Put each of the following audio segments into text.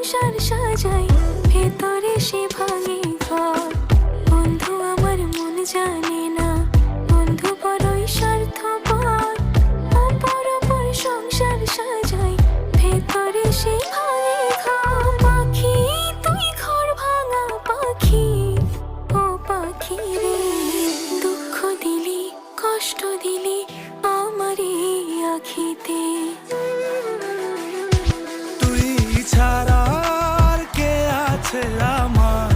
সংসার সাজাই, ভেতরে সে ভাঙে ঘর। বন্ধু আমার মন জানে না, বন্ধু বড়ই স্বার্থপর। অপর অপর সংসার সাজাই, ভেতরে সে ভাঙে ঘর। পাখি তুই ঘর ভাঙা পাখি, ও পাখি রে, দুঃখ দিলি কষ্ট দিলি আমার এই আখিতে। তুই ছাড়া আর কে আছে আমার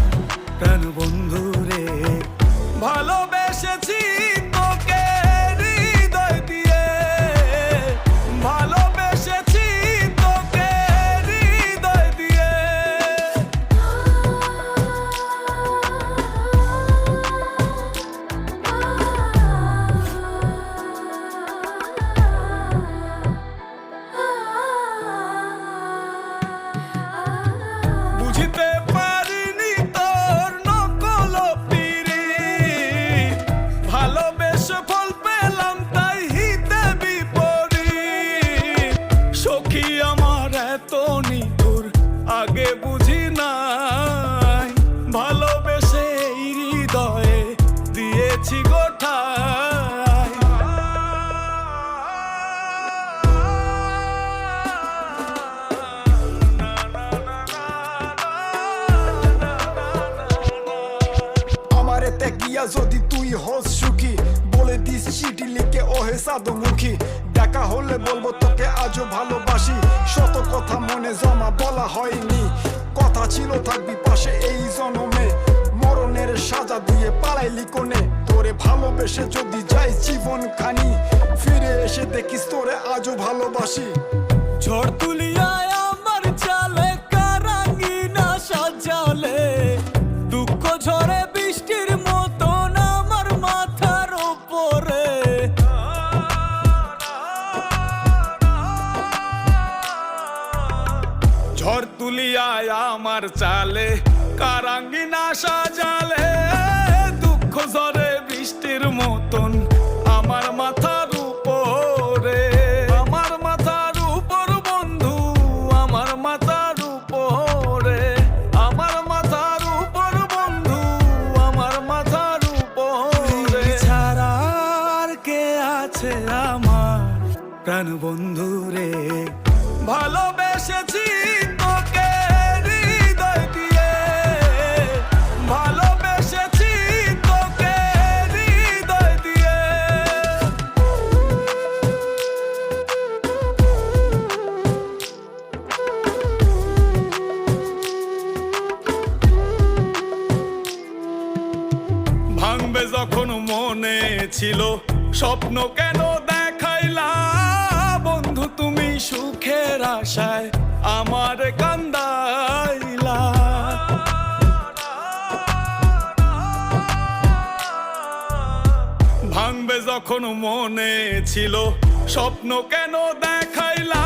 প্রাণ বন্ধু রে, ভালোবেসেছি তোকে হৃদয় দিয়ে, ভালোবেসেছি তোকে হৃদয় দিয়ে। বুঝিতে পারিনি তোর নকল পিরিত, ভালোবেসে ফল পেলাম তাই হিতে বিপরীত। সখী আমার এত নিঠুর আগে বুঝি নাই, ভালোবেসে এই হৃদয়ে দিয়েছি গোঠায়। আমার এতে গিয়া যদি তুই হস সুখী, বলে দিস চিঠি লিখে ওহে সাদমুখী। দেখা হলে বলবো তোকে আজও ভালোবাসি, শত কথা মনে জমা বলা হয়নি। কথা ছিল থাকবি পাশে এই জনমে, মরণের সাজা দিয়ে পালাইলি কোনে। তোরে ভালোবেসে যদি যাই জীবন খানি, ফিরে এসে দেখিস তোরে আজও ভালোবাসি। ঝড় তুলিয়ায় আমার চালে কারাঙ্গিনা সাজালে, দুঃখ ঝরে বৃষ্টির মতন আমার মাথার উপরে। ঝড় তুলিয়ায় আমার চালে কারাঙ্গিনা সাজালে, দুঃখ ঝরে বৃষ্টির মতন আমার মাথার উপরে। আমার মাথার উপর বন্ধু, আমার মাথার উপরে, আমার মাথার উপর বন্ধু, আমার মাথার উপরে। ছাড়া আর কে আছে আমার প্রাণ বন্ধু রে, ভালোবেসেছি তোকে হৃদয় দিয়ে, ভালোবেসেছি তোকে হৃদয় দিয়ে। ভাঙবে যখন মনে ছিল স্বপ্ন কেন দেখাইলা, বন্ধু তুমি সুখের আশায় আমার কান্দাইলা। ভাঙবে যখন মনে ছিল স্বপ্ন কেন দেখাইলা,